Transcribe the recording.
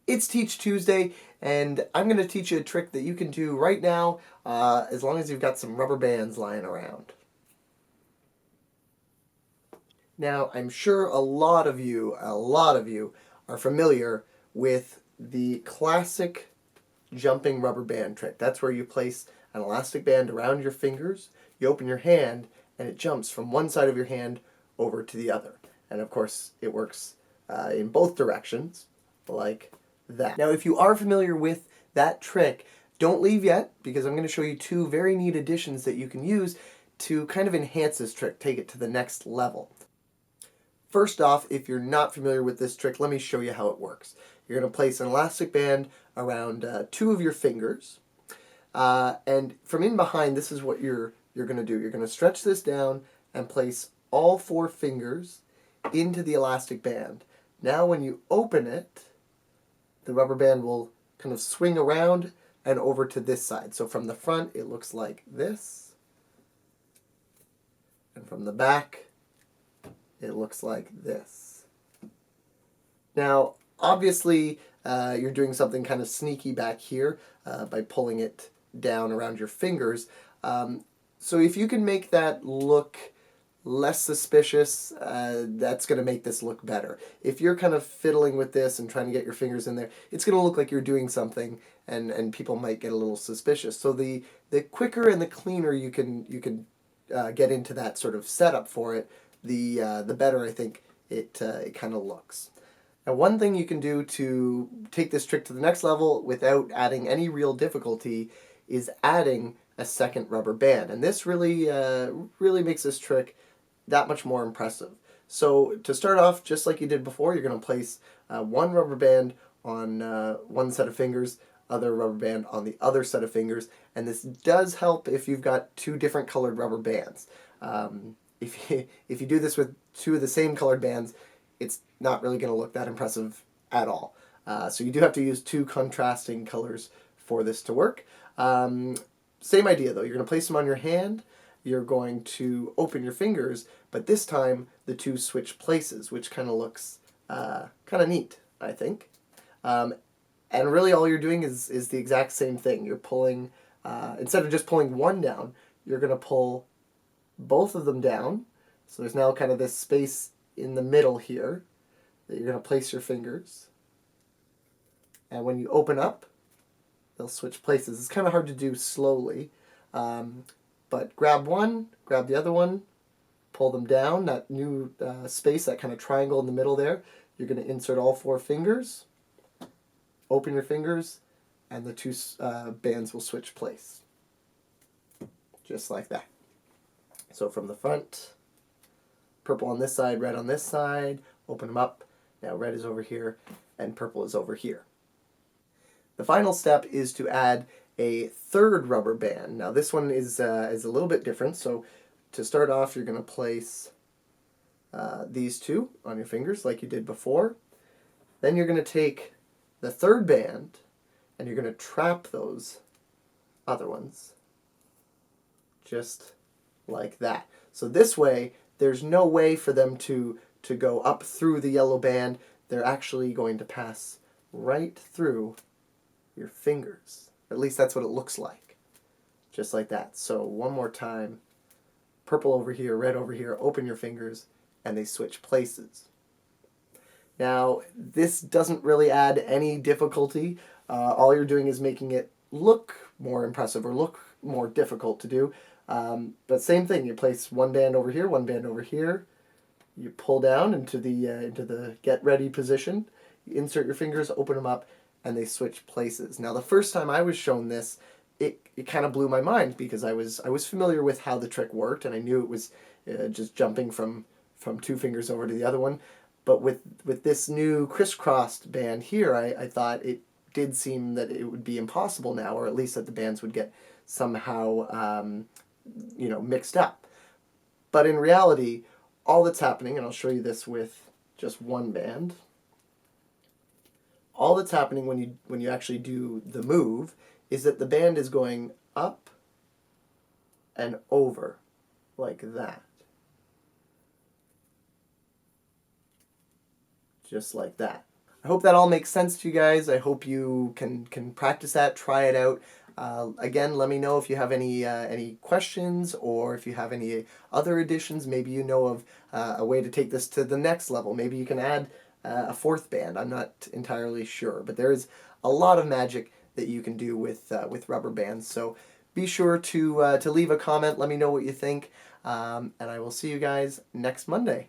It's Teach Tuesday, and I'm going to teach you a trick that you can do right now as long as you've got some rubber bands lying around. Now, I'm sure a lot of you are familiar with the classic jumping rubber band trick. That's where you place an elastic band around your fingers, you open your hand, and it jumps from one side of your hand over to the other. And of course, it works in both directions, like that. Now, if you are familiar with that trick, don't leave yet, because I'm going to show you two very neat additions that you can use to kind of enhance this trick, take it to the next level. First off, if you're not familiar with this trick, let me show you how it works. You're going to place an elastic band around two of your fingers, and from in behind, this is what you're going to do. You're going to stretch this down and place all four fingers into the elastic band. Now when you open it, the rubber band will kind of swing around and over to this side. So from the front, it looks like this, and from the back, it looks like this. Now, obviously, you're doing something kind of sneaky back here by pulling it down around your fingers. So if you can make that look less suspicious, that's going to make this look better. If you're kind of fiddling with this and trying to get your fingers in there, it's going to look like you're doing something, and people might get a little suspicious. So the quicker and the cleaner you can get into that sort of setup for it, the better I think it kind of looks. Now, one thing you can do to take this trick to the next level without adding any real difficulty is adding a second rubber band, and this really makes this trick that much more impressive. So to start off, just like you did before, you're going to place one rubber band on one set of fingers, other rubber band on the other set of fingers, and this does help if you've got two different colored rubber bands. If you do this with two of the same colored bands, it's not really going to look that impressive at all. So you do have to use two contrasting colors for this to work. Same idea though, you're going to place them on your hand, you're going to open your fingers, but this time the two switch places, which kind of looks kind of neat, I think. And really all you're doing is the exact same thing. You're pulling, instead of just pulling one down, you're going to pull both of them down. So there's now kind of this space in the middle here that you're going to place your fingers. And when you open up, they'll switch places. It's kind of hard to do slowly, but grab one, grab the other one, pull them down, that new space, that kind of triangle in the middle there. You're going to insert all four fingers, open your fingers, and the two bands will switch place. Just like that. So from the front, purple on this side, red on this side, open them up. Now red is over here and purple is over here. The final step is to add a third rubber band. Now this one is a little bit different. So to start off, you're going to place these two on your fingers like you did before. Then you're going to take the third band and you're going to trap those other ones just like that. So this way, there's no way for them to go up through the yellow band. They're actually going to pass right through your fingers. At least that's what it looks like. Just like that. So one more time. Purple over here, red over here. Open your fingers, and they switch places. Now, this doesn't really add any difficulty. All you're doing is making it look more impressive or look more difficult to do. But same thing, you place one band over here, one band over here, you pull down into the get ready position, you insert your fingers, open them up, and they switch places. Now the first time I was shown this, it kind of blew my mind because I was familiar with how the trick worked, and I knew it was just jumping from two fingers over to the other one. But with this new crisscrossed band here, I thought it did seem that it would be impossible now, or at least that the bands would get somehow mixed up. But in reality, all that's happening, and I'll show you this with just one band, all that's happening when you actually do the move is that the band is going up and over like that. Just like that. I hope that all makes sense to you guys. I hope you can practice that, try it out. Again, let me know if you have any questions, or if you have any other additions. Maybe you know of a way to take this to the next level. Maybe you can add a fourth band. I'm not entirely sure, but there is a lot of magic that you can do with rubber bands. So be sure to leave a comment. Let me know what you think, and I will see you guys next Monday.